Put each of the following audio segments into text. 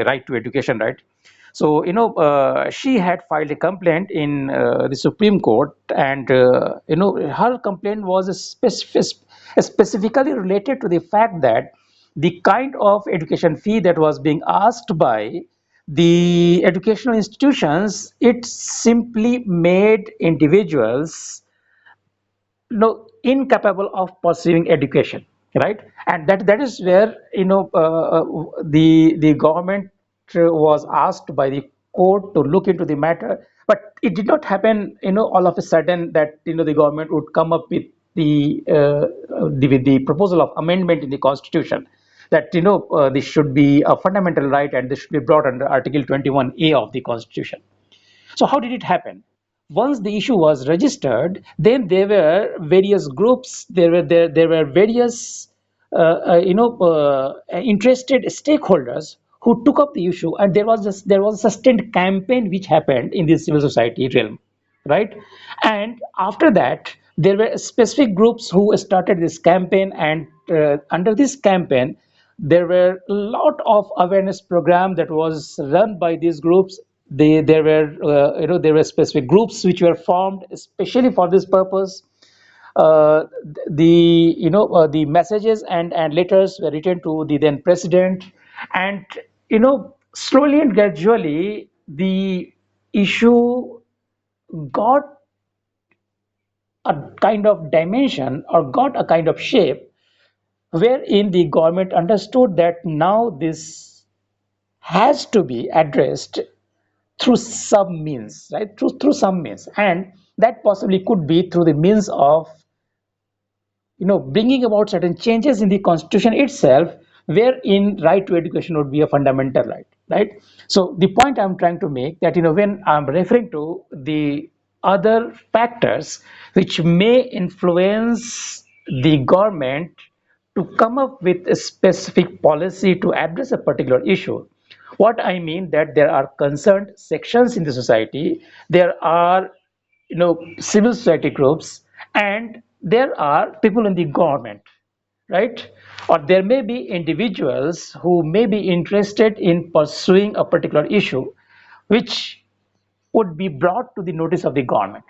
right to education, right? So, she had filed a complaint in the Supreme Court, and her complaint was specifically related to the fact that the kind of education fee that was being asked by the educational institutions, it simply made individuals incapable of pursuing education, right? And that is where the government was asked by the court to look into the matter. But it did not happen all of a sudden that the government would come up with the proposal of amendment in the constitution, that this should be a fundamental right and this should be brought under article 21A of the constitution. So how did it happen? Once the issue was registered, then there were various groups, there were various interested stakeholders who took up the issue, and there was a sustained campaign which happened in the civil society realm, right? And after that, there were specific groups who started this campaign, and under this campaign, there were a lot of awareness program that was run by these groups. There were specific groups which were formed especially for this purpose. The messages and letters were written to the then president, and slowly and gradually the issue got a kind of dimension, or got a kind of shape, wherein the government understood that now this has to be addressed through some means, right? Through some means, and that possibly could be through the means of bringing about certain changes in the constitution itself, wherein right to education would be a fundamental right, right? So the point I'm trying to make, that when I'm referring to the other factors which may influence the government to come up with a specific policy to address a particular issue, what I mean that there are concerned sections in the society, there are civil society groups, and there are people in the government, right? Or there may be individuals who may be interested in pursuing a particular issue which would be brought to the notice of the government.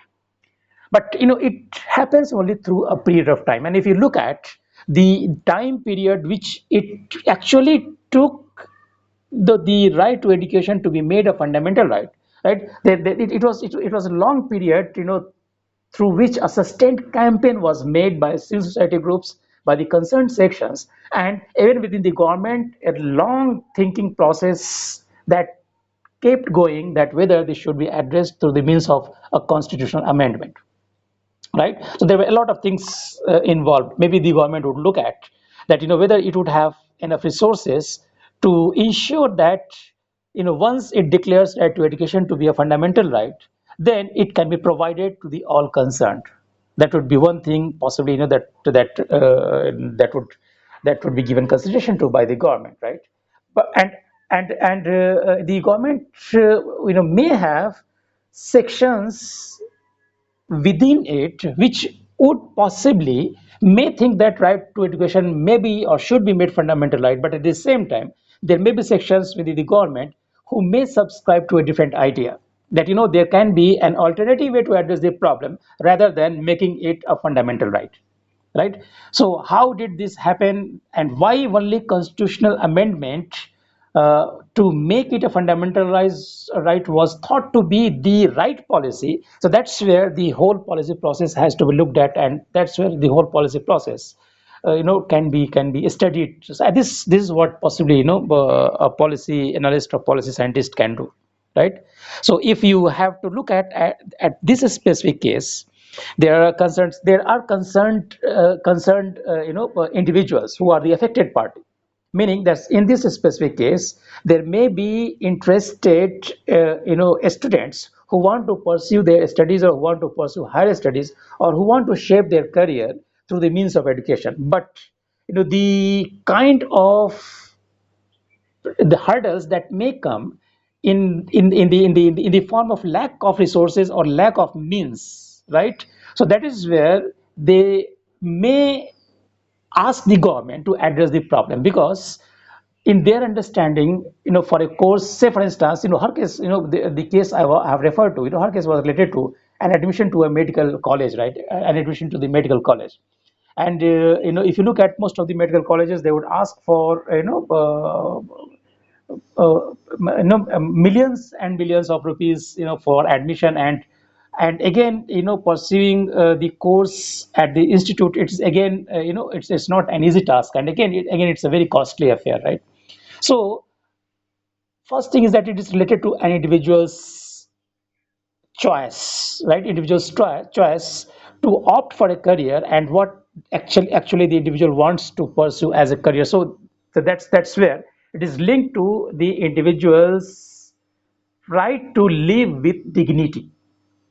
But it happens only through a period of time, and if you look at the time period which it actually took the right to education to be made a fundamental right, right? It was a long period, through which a sustained campaign was made by civil society groups, by the concerned sections, and even within the government, a long thinking process that kept going, that whether this should be addressed through the means of a constitutional amendment, right? So there were a lot of things involved. Maybe the government would look at that, whether it would have enough resources to ensure that, once it declares right to education to be a fundamental right, then it can be provided to the all concerned. That would be one thing, possibly, that would be given consideration to by the government, right? But the government, may have sections within it which would possibly may think that right to education may be or should be made fundamental right, but at the same time there may be sections within the government who may subscribe to a different idea, that there can be an alternative way to address the problem rather than making it a fundamental right, right? So how did this happen, and why only constitutional amendment to make it a fundamental right was thought to be the right policy? So that's where the whole policy process has to be looked at, and that's where the whole policy process can be studied. So this is what possibly a policy analyst or policy scientist can do, right? So if you have to look at this specific case, there are concerned individuals who are the affected party, meaning that in this specific case there may be interested students who want to pursue their studies, or who want to pursue higher studies, or who want to shape their career through the means of education. But the kind of the hurdles that may come in the form of lack of resources or lack of means, right? So that is where they may ask the government to address the problem, because in their understanding, for a course, say for instance, her case, the case I have referred to, her case was related to an admission to a medical college, right? An admission to the medical college. And, if you look at most of the medical colleges, they would ask for, millions and millions of rupees, for admission. And again, pursuing the course at the institute, it's again, it's not an easy task. And again, it's a very costly affair, right? So first thing is that it is related to an individual's choice, right? Individual's choice to opt for a career, and what actually the individual wants to pursue as a career. So that's where it is linked to the individual's right to live with dignity,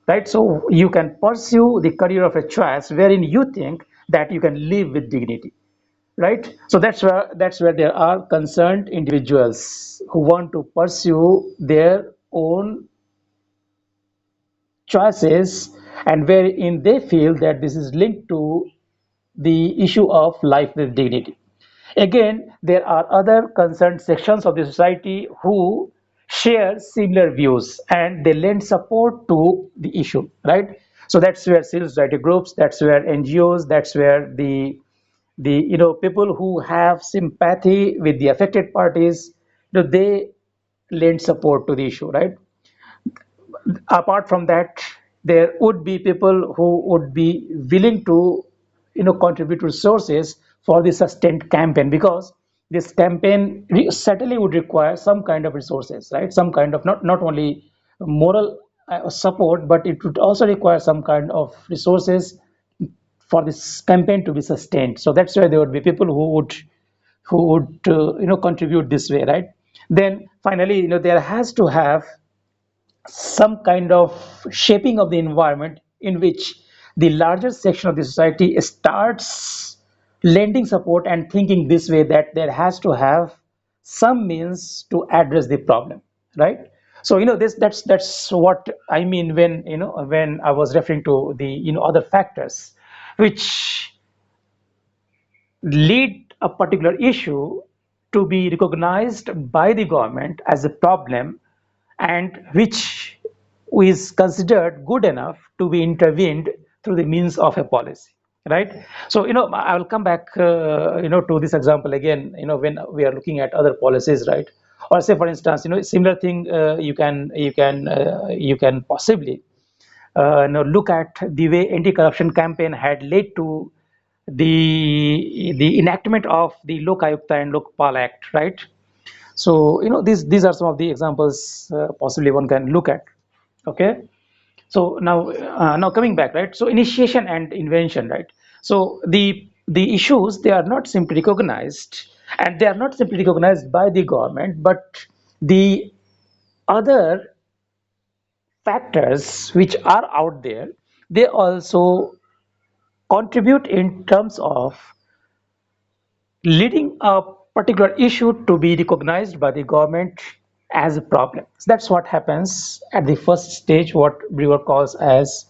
right? So you can pursue the career of a choice wherein you think that you can live with dignity, right? So that's where there are concerned individuals who want to pursue their own choices, and wherein they feel that this is linked to the issue of life with dignity. Again, there are other concerned sections of the society who share similar views, and they lend support to the issue, right? So that's where civil society groups, that's where NGOs, that's where the people who have sympathy with the affected parties, they lend support to the issue, right? Apart from that, there would be people who would be willing to contribute resources for the sustained campaign, because this campaign certainly would require some kind of resources, right? Some kind of, not only moral support, but it would also require some kind of resources for this campaign to be sustained. So that's where there would be people who would contribute this way, right? Then finally, there has to have some kind of shaping of the environment in which the larger section of the society starts lending support and thinking this way, that there has to have some means to address the problem, right? So that's what I mean when I was referring to the other factors which lead a particular issue to be recognized by the government as a problem, and which is considered good enough to be intervened through the means of a policy, right? So I will come back to this example again, when we are looking at other policies, right? Or say for instance, similar thing, you can possibly look at the way anti-corruption campaign had led to the enactment of the Lok Ayukta and Lokpal Act, right? So these are some of the examples possibly one can look at. Okay. So now coming back, right? So initiation and invention, right? So the issues, they are not simply recognized, and they are not simply recognized by the government, but the other factors which are out there, they also contribute in terms of leading a particular issue to be recognized by the government as a problem. So that's what happens at the first stage, what Brewer calls as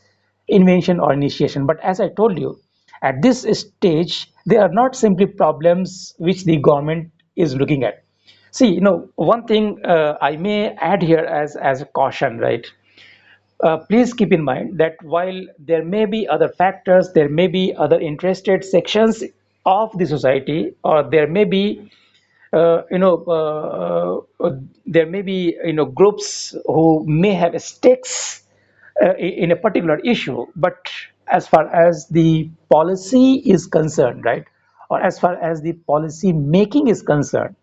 invention or initiation. But as I told you, at this stage, they are not simply problems which the government is looking at. See, one thing I may add here as a caution, right? Please keep in mind that while there may be other factors, there may be other interested sections of the society, or there may be, there may be, groups who may have stakes in a particular issue, but as far as the policy is concerned, right, or as far as the policy making is concerned,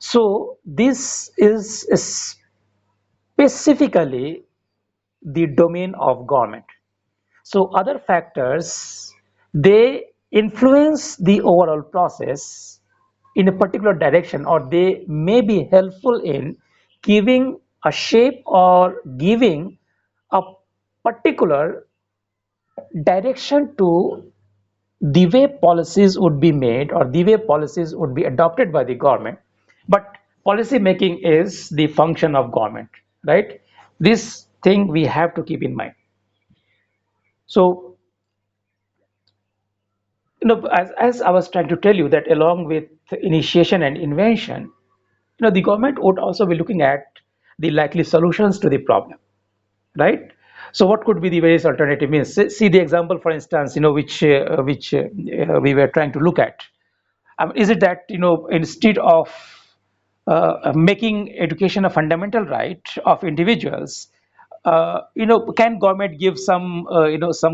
so this is specifically the domain of government. So other factors, they influence the overall process in a particular direction, or they may be helpful in giving a shape or giving a particular direction to the way policies would be made, or the way policies would be adopted by the government. But policy making is the function of government, right? This thing we have to keep in mind. So as I was trying to tell you, that along with initiation and invention, the government would also be looking at the likely solutions to the problem, right? So what could be the various alternative means? See the example, for instance, we were trying to look at. Is it that instead of making education a fundamental right of individuals, can government give some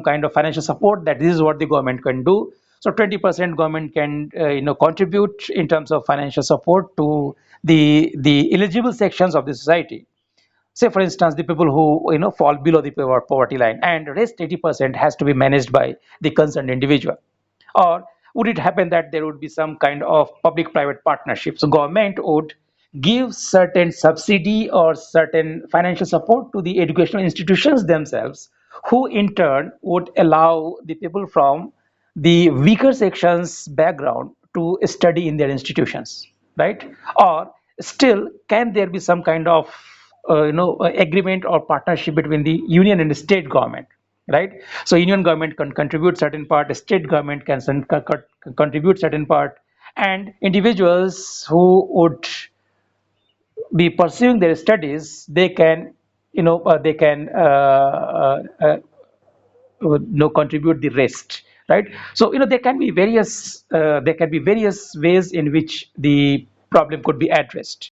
kind of financial support that this is what the government can do? So 20% government can contribute in terms of financial support to the eligible sections of the society. Say for instance the people who fall below the poverty line, and the rest 80% has to be managed by the concerned individual. Or would it happen that there would be some kind of public private partnership, so government would give certain subsidy or certain financial support to the educational institutions themselves, who in turn would allow the people from the weaker sections background to study in their institutions, right? Or still, can there be some kind of agreement or partnership between the union and the state government, right? So union government can contribute certain part, the state government can contribute certain part, and individuals who would be pursuing their studies, they can contribute the rest, right? So there can be various ways in which the problem could be addressed.